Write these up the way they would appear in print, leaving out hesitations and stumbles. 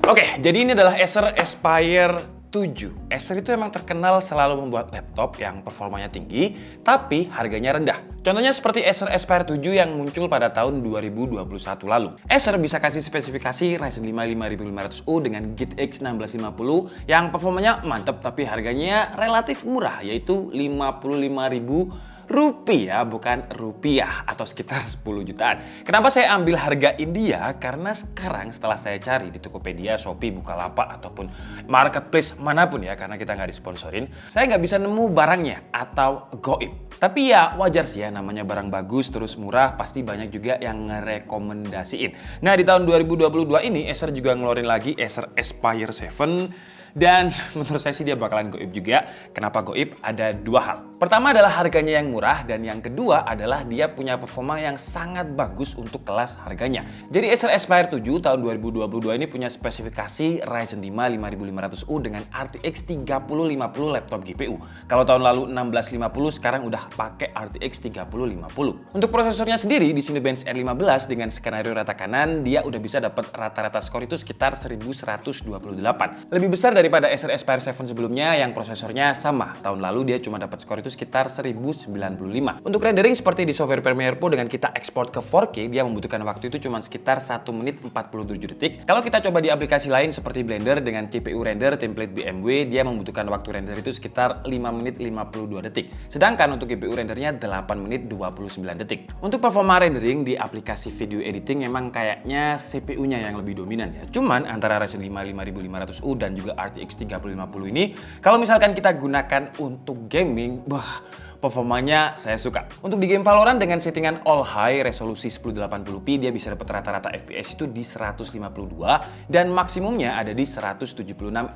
Oke, jadi ini adalah Acer Aspire 7. Acer itu emang terkenal selalu membuat laptop yang performanya tinggi, tapi harganya rendah. Contohnya seperti Acer Aspire 7 yang muncul pada tahun 2021 lalu. Acer bisa kasih spesifikasi Ryzen 5 5500U dengan GTX 1650 yang performanya mantap tapi harganya relatif murah, yaitu Rp55.000, bukan rupiah, atau sekitar 10 jutaan. Kenapa saya ambil harga India? Karena sekarang setelah saya cari di Tokopedia, Shopee, Bukalapak, ataupun marketplace manapun ya, karena kita nggak disponsorin, saya nggak bisa nemu barangnya atau goib. Tapi ya wajar sih ya, namanya barang bagus terus murah, pasti banyak juga yang ngerekomendasiin. Nah, di tahun 2022 ini Acer juga ngeluarin lagi Acer Aspire 7. Dan menurut saya sih dia bakalan goib juga. Kenapa goib? Ada dua hal. Pertama adalah harganya yang murah, dan yang kedua adalah dia punya performa yang sangat bagus untuk kelas harganya. Jadi Acer Aspire 7 tahun 2022 ini punya spesifikasi Ryzen 5 5500U dengan RTX 3050 laptop GPU. Kalau tahun lalu 1650, sekarang udah pakai RTX 3050. Untuk prosesornya sendiri di Cinebench R15 dengan skenario rata kanan, dia udah bisa dapat rata-rata skor itu sekitar 1128. Lebih besar daripada Acer Aspire 7 sebelumnya yang prosesornya sama. Tahun lalu dia cuma dapat skor itu sekitar 1095. Untuk rendering seperti di software Premiere Pro, dengan kita ekspor ke 4K, dia membutuhkan waktu itu cuma sekitar 1 menit 47 detik. Kalau kita coba di aplikasi lain seperti Blender dengan CPU render template BMW, dia membutuhkan waktu render itu sekitar 5 menit 52 detik. Sedangkan untuk GPU rendernya 8 menit 29 detik. Untuk performa rendering di aplikasi video editing memang kayaknya CPU-nya yang lebih dominan ya. Cuman antara Ryzen 5 5500U dan juga RTX 3050 ini, kalau misalkan kita gunakan untuk gaming, performanya saya suka. Untuk di game Valorant dengan settingan all high resolusi 1080p, dia bisa dapat rata-rata FPS itu di 152 dan maksimumnya ada di 176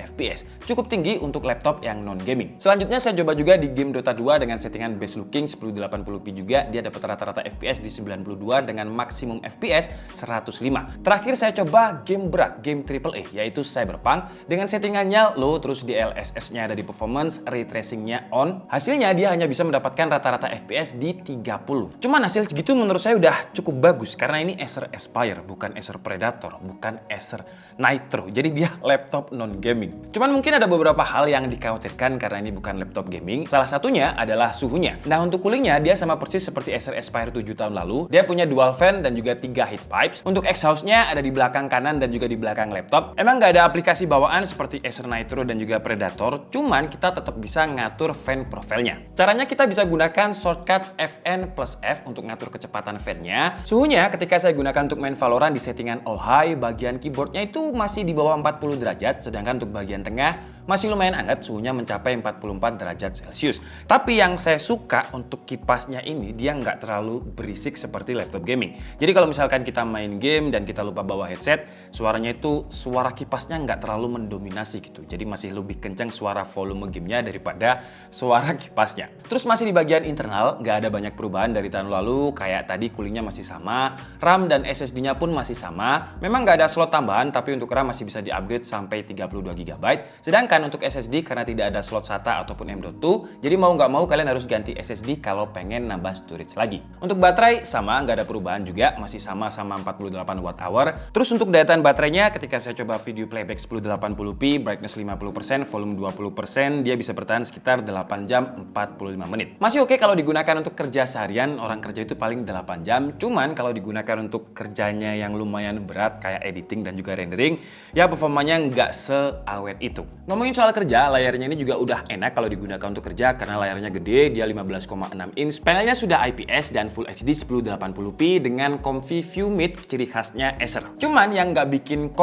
FPS. Cukup tinggi untuk laptop yang non gaming. Selanjutnya saya coba juga di game Dota 2 dengan settingan best looking 1080p juga, dia dapat rata-rata FPS di 92 dengan maksimum FPS 105. Terakhir saya coba game berat, game AAA yaitu Cyberpunk dengan settingannya low, terus DLSS-nya ada di performance, ray tracing-nya on. Hasilnya dia hanya bisa mendapatkan rata-rata FPS di 30. Cuman hasil segitu menurut saya udah cukup bagus karena ini Acer Aspire, bukan Acer Predator, bukan Acer Nitro. Jadi dia laptop non gaming. Cuman mungkin ada beberapa hal yang dikhawatirkan karena ini bukan laptop gaming. Salah satunya adalah suhunya. Nah, untuk coolingnya dia sama persis seperti Acer Aspire 7 tahun lalu. Dia punya dual fan dan juga 3 heat pipes. Untuk exhaust-nya ada di belakang kanan dan juga di belakang laptop. Emang nggak ada aplikasi bawaan seperti Acer Nitro dan juga Predator, cuman kita tetap bisa ngatur fan profile-nya. Caranya kita bisa gunakan shortcut Fn+F untuk ngatur kecepatan fan-nya. Suhunya ketika saya gunakan untuk main Valorant di settingan all high, bagian keyboardnya itu masih di bawah 40 derajat, sedangkan untuk bagian tengah masih lumayan hangat, suhunya mencapai 44 derajat Celcius. Tapi yang saya suka untuk kipasnya ini, dia nggak terlalu berisik seperti laptop gaming. Jadi kalau misalkan kita main game dan kita lupa bawa headset, suaranya itu, suara kipasnya nggak terlalu mendominasi gitu. Jadi masih lebih kencang suara volume gamenya daripada suara kipasnya. Terus masih di bagian internal, nggak ada banyak perubahan dari tahun lalu. Kayak tadi coolingnya masih sama, RAM dan SSD-nya pun masih sama. Memang nggak ada slot tambahan, tapi untuk RAM masih bisa di-upgrade sampai 32 GB. Sedangkan untuk SSD karena tidak ada slot SATA ataupun M.2, jadi mau nggak mau kalian harus ganti SSD kalau pengen nambah storage lagi. Untuk baterai sama, nggak ada perubahan juga, masih sama-sama 48 Wh. Terus untuk daya tahan baterainya, ketika saya coba video playback 1080p, brightness 50%, volume 20%, dia bisa bertahan sekitar 8 jam 45 menit. Masih oke kalau digunakan untuk kerja seharian, orang kerja itu paling 8 jam. Cuman kalau digunakan untuk kerjanya yang lumayan berat kayak editing dan juga rendering, ya performanya nggak seawet itu. Ngomongin soal kerja, layarnya ini juga udah enak kalau digunakan untuk kerja karena layarnya gede, dia 15,6 inch. Panelnya sudah IPS dan Full HD 1080p dengan comfy view mid, ciri khasnya Acer. Cuman yang nggak bikin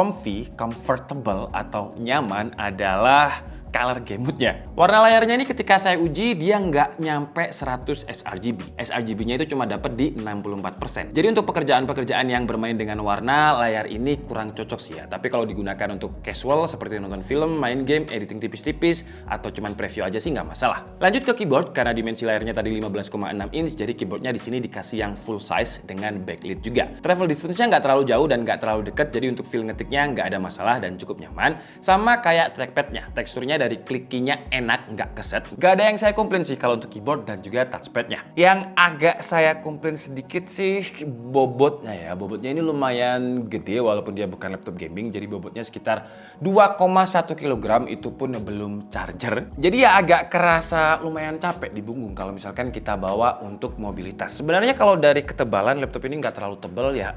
comfortable atau nyaman adalah color gamut-nya. Warna layarnya ini ketika saya uji dia nggak nyampe 100 sRGB. sRGB-nya itu cuma dapat di 64%. Jadi untuk pekerjaan-pekerjaan yang bermain dengan warna, layar ini kurang cocok sih ya. Tapi kalau digunakan untuk casual seperti nonton film, main game, editing tipis-tipis, atau cuman preview aja sih nggak masalah. Lanjut ke keyboard, karena dimensi layarnya tadi 15,6 inch, jadi keyboardnya di sini dikasih yang full size dengan backlit juga. Travel distance-nya nggak terlalu jauh dan nggak terlalu dekat, jadi untuk feel ngetiknya nggak ada masalah dan cukup nyaman. Sama kayak trackpad-nya, teksturnya dari klikinya enak, nggak keset. Nggak ada yang saya komplain sih kalau untuk keyboard dan juga touchpadnya. Yang agak saya komplain sedikit sih bobotnya ya. Bobotnya ini lumayan gede walaupun dia bukan laptop gaming. Jadi bobotnya sekitar 2,1 kg, itu pun belum charger. Jadi ya agak kerasa lumayan capek di punggung kalau misalkan kita bawa untuk mobilitas. Sebenarnya kalau dari ketebalan laptop ini nggak terlalu tebal ya.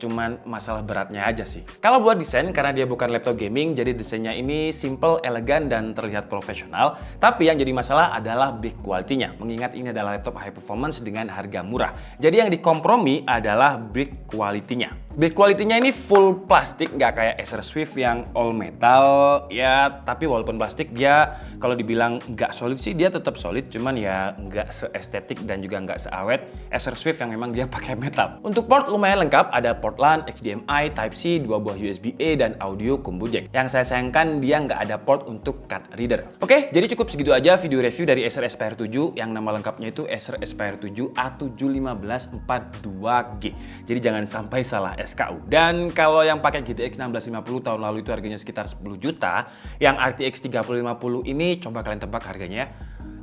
Cuman masalah beratnya aja sih. Kalau buat desain, karena dia bukan laptop gaming, jadi desainnya ini simple, elegan, dan terlihat profesional. Tapi yang jadi masalah adalah build quality-nya. Mengingat ini adalah laptop high performance dengan harga murah. Jadi yang dikompromi adalah build quality-nya. Build quality-nya ini full plastik, nggak kayak Acer Swift yang all metal. Ya, tapi walaupun plastik, dia kalau dibilang nggak solid sih, dia tetap solid. Cuman ya nggak seestetik dan juga nggak seawet Acer Swift yang memang dia pakai metal. Untuk port lumayan lengkap, ada port LAN, HDMI, Type-C, 2 buah USB-A, dan audio combo jack. Yang saya sayangkan dia nggak ada port untuk card reader. Oke, jadi cukup segitu aja video review dari Acer Aspire 7 yang nama lengkapnya itu Acer Aspire 7 A71542G. Jadi jangan sampai salah SKU. Dan kalau yang pakai GTX 1650 tahun lalu itu harganya sekitar 10 juta, yang RTX 3050 ini coba kalian tebak harganya ya.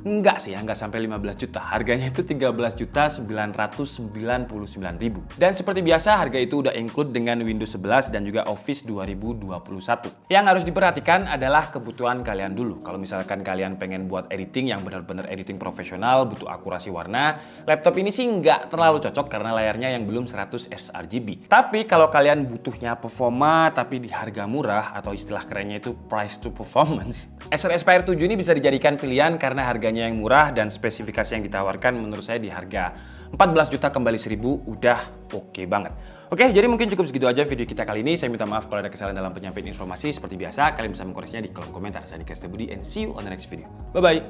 Enggak sih ya, enggak sampai 15 juta. Harganya itu 13.999.000. Dan seperti biasa, harga itu udah include dengan Windows 11 dan juga Office 2021. Yang harus diperhatikan adalah kebutuhan kalian dulu. Kalau misalkan kalian pengen buat editing yang benar-benar editing profesional, butuh akurasi warna, laptop ini sih nggak terlalu cocok karena layarnya yang belum 100 sRGB. Tapi kalau kalian butuhnya performa tapi di harga murah, atau istilah kerennya itu price to performance, Acer Aspire 7 ini bisa dijadikan pilihan karena harganya yang murah dan spesifikasi yang ditawarkan menurut saya di harga 14 juta kembali 1000 udah oke banget. Oke, jadi mungkin cukup segitu aja video kita kali ini. Saya minta maaf kalau ada kesalahan dalam penyampaian informasi. Seperti biasa, kalian bisa mengkoreksinya di kolom komentar. Saya Dika Budi and see you on the next video. Bye-bye.